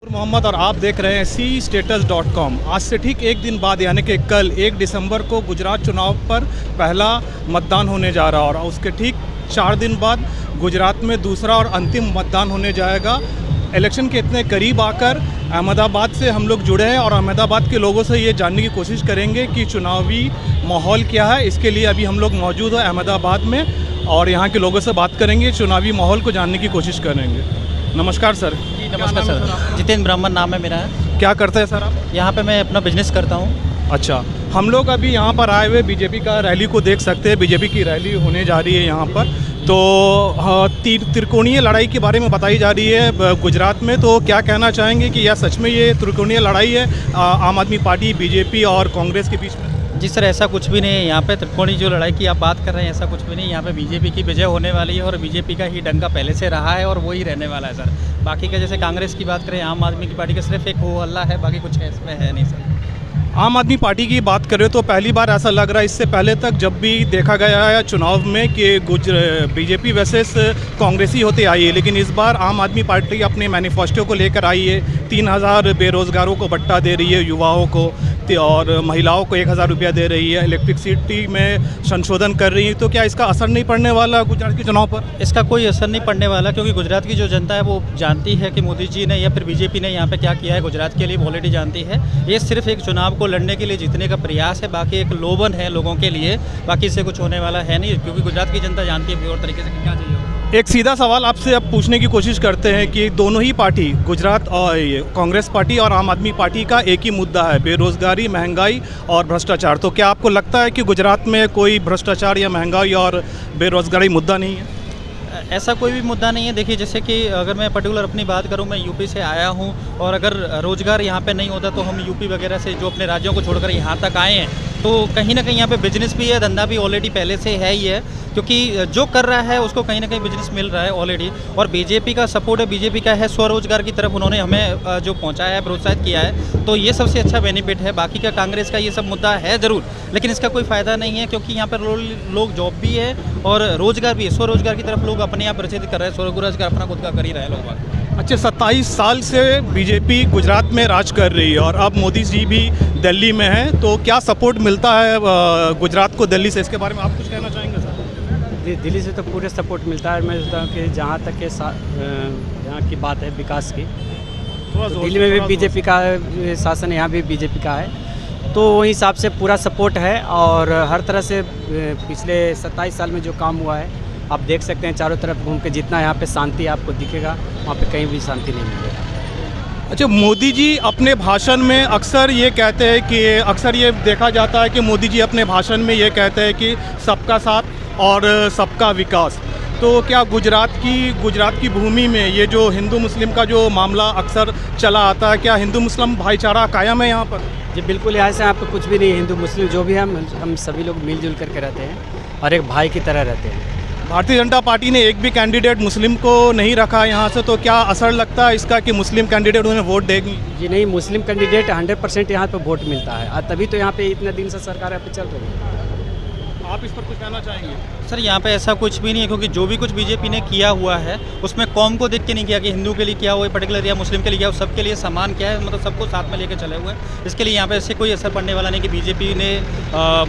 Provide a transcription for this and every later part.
मोहम्मद और आप देख रहे हैं CStatus.com। आज से ठीक एक दिन बाद यानी कि कल 1 दिसंबर को गुजरात चुनाव पर पहला मतदान होने जा रहा है और उसके ठीक 4 दिन बाद गुजरात में दूसरा और अंतिम मतदान होने जाएगा। इलेक्शन के इतने करीब आकर अहमदाबाद से हम लोग जुड़े हैं और अहमदाबाद के लोगों से ये जानने की कोशिश करेंगे कि चुनावी माहौल क्या है। इसके लिए अभी हम लोग मौजूद हैं अहमदाबाद में और यहाँ के लोगों से बात करेंगे, चुनावी माहौल को जानने की कोशिश करेंगे। नमस्कार सर। जी नमस्कार सर। जितेंद्र ब्राह्मण नाम है मेरा। क्या करते हैं सर आप? यहाँ पे मैं अपना बिजनेस करता हूँ। अच्छा, हम लोग अभी यहाँ पर आए हुए बीजेपी का रैली को देख सकते हैं। बीजेपी की रैली होने जा रही है यहाँ पर। तो त्रिकोणीय लड़ाई के बारे में बताई जा रही है गुजरात में। तो क्या कहना चाहेंगे कि यह सच में ये त्रिकोणीय लड़ाई है आम आदमी पार्टी, बीजेपी और कांग्रेस के बीच में? जी सर, ऐसा कुछ भी नहीं है। यहाँ पे त्रिकोणीय जो लड़ाई की आप बात कर रहे हैं, ऐसा कुछ भी नहीं। यहाँ पे बीजेपी की विजय होने वाली है और बीजेपी का ही डंका पहले से रहा है और वही रहने वाला है सर। बाकी का जैसे कांग्रेस की बात करें, आम आदमी की पार्टी का सिर्फ एक हो हल्ला है, बाकी कुछ इसमें है नहीं सर। आम आदमी पार्टी की बात करें तो पहली बार ऐसा लग रहा है, इससे पहले तक जब भी देखा गया है चुनाव में कि बीजेपी वर्सेस कांग्रेस ही होते आई है, लेकिन इस बार आम आदमी पार्टी अपने मैनिफेस्टो को लेकर आई है। 3000 बेरोज़गारों को भत्ता दे रही है, युवाओं को, और महिलाओं को 1000 रुपया दे रही है, इलेक्ट्रिसिटी में संशोधन कर रही है। तो क्या इसका असर नहीं पड़ने वाला गुजरात के चुनाव पर? इसका कोई असर नहीं पड़ने वाला, क्योंकि गुजरात की जो जनता है वो जानती है कि मोदी जी ने या फिर बीजेपी ने यहाँ पे क्या किया है गुजरात के लिए, ऑलरेडी जानती है। ये सिर्फ एक चुनाव को लड़ने के लिए जीतने का प्रयास है, बाकी एक लोभन है लोगों के लिए, बाकी इससे कुछ होने वाला है नहीं, क्योंकि गुजरात की जनता जानती है और तरीके से क्या चाहिए। एक सीधा सवाल आपसे अब पूछने की कोशिश करते हैं कि दोनों ही पार्टी, गुजरात और कांग्रेस पार्टी और आम आदमी पार्टी का एक ही मुद्दा है, बेरोजगारी, महंगाई और भ्रष्टाचार। तो क्या आपको लगता है कि गुजरात में कोई भ्रष्टाचार या महंगाई और बेरोजगारी मुद्दा नहीं है? ऐसा कोई भी मुद्दा नहीं है। देखिए, जैसे कि अगर मैं पर्टिकुलर अपनी बात करूं, मैं यूपी से आया हूं और अगर रोज़गार यहां पे नहीं होता तो हम यूपी वगैरह से जो अपने राज्यों को छोड़कर यहां तक आए हैं, तो कहीं ना कहीं यहां पे बिजनेस भी है, धंधा भी ऑलरेडी पहले से है ही है, क्योंकि जो कर रहा है उसको कहीं ना कहीं बिजनेस मिल रहा है ऑलरेडी। और बीजेपी का सपोर्ट है, बीजेपी का है स्वरोजगार की तरफ उन्होंने हमें जो पहुंचाया है, प्रोत्साहित किया है, तो ये सबसे अच्छा बेनिफिट है। बाकी का कांग्रेस का ये सब मुद्दा है ज़रूर, लेकिन इसका कोई फ़ायदा नहीं है, क्योंकि यहाँ पर लोग जॉब भी है और रोज़गार भी है। स्वरोजगार की तरफ लोग अपने आप प्रसिद्ध कर रहे हैं, स्वरोजगार अपना खुद का कर ही रहे हैं लोग। अच्छा, 27 साल से बीजेपी गुजरात में राज कर रही है और अब मोदी जी भी दिल्ली में हैं, तो क्या सपोर्ट मिलता है गुजरात को दिल्ली से? इसके बारे में आप कुछ कहना चाहेंगे सर? दिल्ली से तो पूरे सपोर्ट मिलता है। मैं सोचता हूँ कि जहाँ तक के यहाँ की बात है विकास की, तो दिल्ली में भी बीजेपी का शासन, यहाँ भी बीजेपी का है, तो वही हिसाब से पूरा सपोर्ट है। और हर तरह से पिछले 27 साल में जो काम हुआ है आप देख सकते हैं, चारों तरफ घूम के जितना यहाँ पे शांति आपको दिखेगा, वहाँ पे कहीं भी शांति नहीं मिलेगा। अच्छा, मोदी जी अपने भाषण में अक्सर ये कहते हैं कि अक्सर ये देखा जाता है कि मोदी जी अपने भाषण में ये कहते हैं कि सबका साथ और सबका विकास। तो क्या गुजरात की भूमि में ये जो हिंदू मुस्लिम का जो मामला अक्सर चला आता है, क्या हिंदू मुस्लिम भाईचारा कायम है यहाँ पर? जी बिल्कुल, यहाँ से यहाँ पे कुछ भी नहीं। हिंदू मुस्लिम जो भी हम सभी लोग मिलजुल करके रहते हैं और एक भाई की तरह रहते हैं। भारतीय जनता पार्टी ने एक भी कैंडिडेट मुस्लिम को नहीं रखा यहाँ से, तो क्या असर लगता है इसका कि मुस्लिम कैंडिडेट उन्हें वोट देगी? जी नहीं, मुस्लिम कैंडिडेट 100% यहाँ पे वोट मिलता है और तभी तो यहाँ पे इतने दिन से सरकार यहाँ पे चल रही है। आप इस पर कुछ कहना चाहेंगे? सर, यहाँ पे ऐसा कुछ भी नहीं है, क्योंकि जो भी कुछ बीजेपी ने किया हुआ है उसमें कौम को देख के नहीं किया कि हिंदू के लिए किया हुआ है पर्टिकुलर या मुस्लिम के लिए किया, सबके लिए समान क्या है, मतलब सबको साथ में लेकर चले हुए हैं। इसके लिए यहाँ पे ऐसे कोई असर पड़ने वाला नहीं कि बीजेपी ने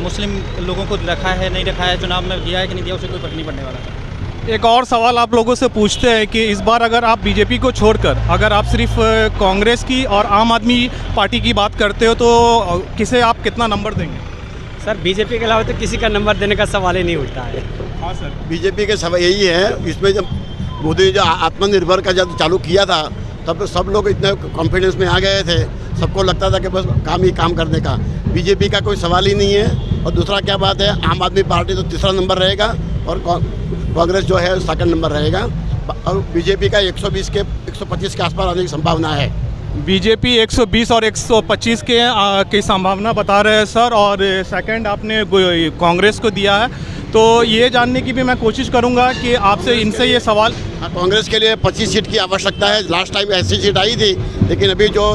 मुस्लिम लोगों को रखा है नहीं रखा है, चुनाव में दिया है कि नहीं दिया, उसे कोई फर्क नहीं पड़ने वाला। एक और सवाल आप लोगों से पूछते हैं कि इस बार अगर आप बीजेपी को छोड़कर अगर आप सिर्फ कांग्रेस की और आम आदमी पार्टी की बात करते हो तो किसे आप कितना नंबर देंगे? सर, बीजेपी के अलावा तो किसी का नंबर देने का सवाल ही नहीं उठता है। हाँ सर, बीजेपी के सवाल यही है। इसमें जब मोदी ने जो आत्मनिर्भर का जब चालू किया था तब तो सब लोग इतने कॉन्फिडेंस में आ गए थे, सबको लगता था कि बस काम ही काम करने का। बीजेपी का कोई सवाल ही नहीं है। और दूसरा क्या बात है, आम आदमी पार्टी तो तीसरा नंबर रहेगा और कांग्रेस जो है सेकंड नंबर रहेगा, और बीजेपी का 120 के 125 के आसपास आने की संभावना है। बीजेपी 120 और 125 की संभावना बता रहे हैं सर, और सेकंड आपने कांग्रेस को दिया है। तो ये जानने की भी मैं कोशिश करूंगा कि आपसे इनसे ये सवाल। कांग्रेस के लिए 25 सीट की आवश्यकता है। लास्ट टाइम ऐसी सीट आई थी, लेकिन अभी जो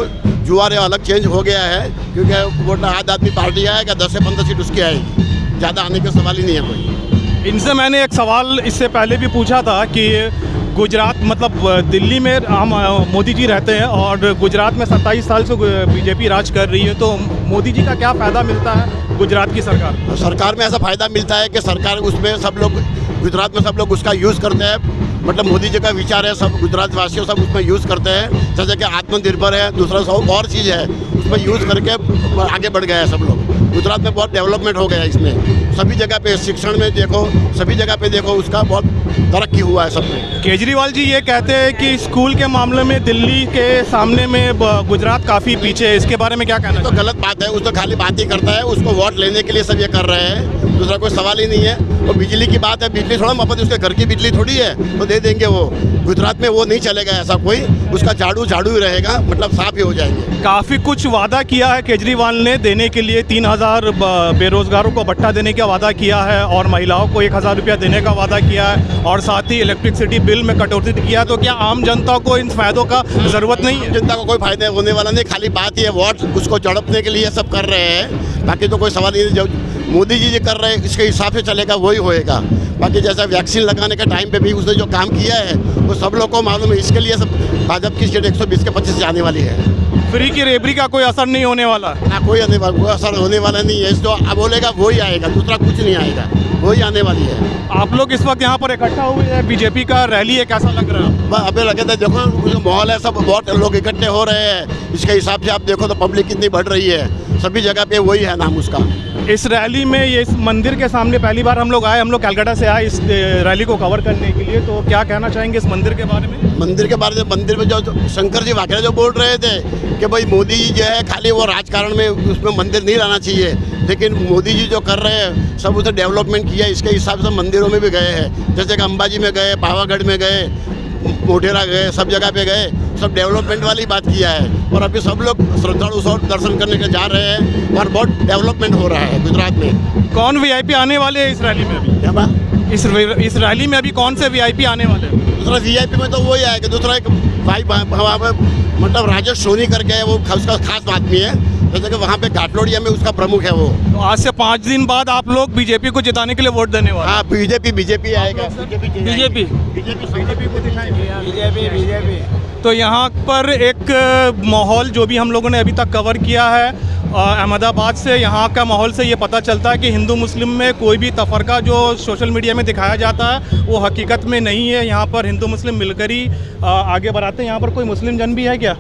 जुआ है अलग चेंज हो गया है, क्योंकि वोट आम आदमी पार्टी आएगा, 10 से 15 सीट उसकी आएगी, ज़्यादा आने का सवाल ही नहीं है कोई। इनसे मैंने एक सवाल इससे पहले भी पूछा था कि गुजरात मतलब दिल्ली में हम मोदी जी रहते हैं और गुजरात में 27 साल से बीजेपी राज कर रही है, तो मोदी जी का क्या फ़ायदा मिलता है गुजरात की सरकार में ऐसा फ़ायदा मिलता है कि सरकार उसमें सब लोग गुजरात में सब लोग उसका यूज़ करते हैं। मतलब मोदी जी का विचार है, सब गुजरात वासियों सब उसमें यूज़ करते हैं। जैसे कि आत्मनिर्भर है, दूसरा सब और चीज़ है, उसमें यूज़ करके आगे बढ़ गया है सब लोग। गुजरात में बहुत डेवलपमेंट हो गया है इसमें, सभी जगह पे शिक्षण में देखो, सभी जगह पे देखो, उसका बहुत तरक्की हुआ है सब में। केजरीवाल जी ये कहते हैं कि स्कूल के मामले में दिल्ली के सामने में गुजरात काफ़ी पीछे है, इसके बारे में क्या कहना? तो गलत बात है, उस तो खाली बात ही करता है, उसको वोट लेने के लिए सब ये कर रहे हैं, दूसरा कोई सवाल ही नहीं है। और बिजली की बात है, बिजली थोड़ा मफत, उसके घर की बिजली थोड़ी है, तो दे देंगे वो। गुजरात में वो नहीं चलेगा ऐसा कोई, उसका झाड़ू ही रहेगा, मतलब साफ ही हो जाएंगे। काफ़ी कुछ वादा किया है केजरीवाल ने देने के लिए, 3000 बेरोजगारों को भत्ता देने का वादा किया है और महिलाओं को 1000 रुपया देने का वादा किया है और साथ ही इलेक्ट्रिसिटी बिल में कटौती किया है। तो क्या आम जनता को इन फायदों का ज़रूरत नहीं है? जनता को कोई फायदा होने वाला नहीं, खाली बात ही है वोट उसको झड़पने के लिए सब कर रहे हैं, बाकी तो कोई सवाल ही नहीं। जो मोदी जी कर रहे हैं इसके हिसाब से चलेगा वही होएगा। बाकी जैसा वैक्सीन लगाने के टाइम पे भी उसने जो काम किया है वो सब लोग को मालूम है, इसके लिए सब भाजपा की सीट 120 के 25 जाने वाली है। फ्री की रेबरी का कोई असर नहीं होने वाला ना, कोई असर होने वाला नहीं है। जो बोलेगा वही आएगा, दूसरा कुछ नहीं आएगा, वही आने वाली है। आप लोग इस वक्त यहाँ पर इकट्ठा हुए हैं, बीजेपी का रैली है, कैसा लग रहा है? अभी लगे थे, देखो माहौल है, सब बहुत लोग इकट्ठे हो रहे हैं, इसके हिसाब से आप देखो तो पब्लिक कितनी बढ़ रही है, सभी जगह पे वही है नाम उसका। इस रैली में ये इस मंदिर के सामने पहली बार हम लोग आए, हम लोग कलकत्ता से आए इस रैली को कवर करने के लिए, तो क्या कहना चाहेंगे इस मंदिर के बारे में? मंदिर के बारे में, मंदिर में जो शंकर जी वाकई जो बोल रहे थे कि भाई मोदी जी जो है खाली वो राजकारण में उसमें मंदिर नहीं रहना चाहिए, लेकिन मोदी जी जो कर रहे हैं सब उसे डेवलपमेंट किया, इसके हिसाब से मंदिरों में भी गए हैं, जैसे कि अंबाजी में गए, पावागढ़ में गए, मोटेरा गए, सब जगह पे गए, सब डेवलपमेंट वाली बात किया है। और अभी सब लोग श्रद्धालु सब दर्शन करने के जा रहे हैं और बहुत डेवलपमेंट हो रहा है गुजरात में। कौन वीआईपी आने वाले हैं इस रैली में अभी? क्या बात? इस रैली में अभी कौन से वीआईपी आने वाले हैं? दूसरा वीआईपी में तो वही आएगा, दूसरा एक भाई वहाँ पे मतलब राजेश सोनी करके है, वो उसका खास आदमी है, जैसे कि वहाँ पे घाटलोड़िया में उसका प्रमुख है वो। तो आज से 5 दिन बाद आप लोग बीजेपी को जिताने के लिए वोट देने वाले? हाँ, बीजेपी आएगा। बीजेपी को दिखाएंगे। तो यहाँ पर एक माहौल जो भी हम लोगों ने अभी तक कवर किया है अहमदाबाद से, यहाँ का माहौल से ये पता चलता है कि हिंदू मुस्लिम में कोई भी तफरका जो सोशल मीडिया में दिखाया जाता है वो हकीकत में नहीं है। यहाँ पर हिंदू मुस्लिम मिलकर ही आगे बढ़ाते हैं। यहाँ पर कोई मुस्लिम जन भी है क्या?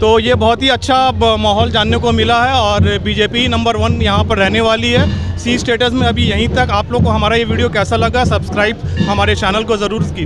तो ये बहुत ही अच्छा माहौल जानने को मिला है और बीजेपी नंबर 1 यहाँ पर रहने वाली है। सी स्टेटस में अभी यहीं तक। आप लोग को हमारा ये वीडियो कैसा लगा, सब्सक्राइब हमारे चैनल को ज़रूर कीजिए।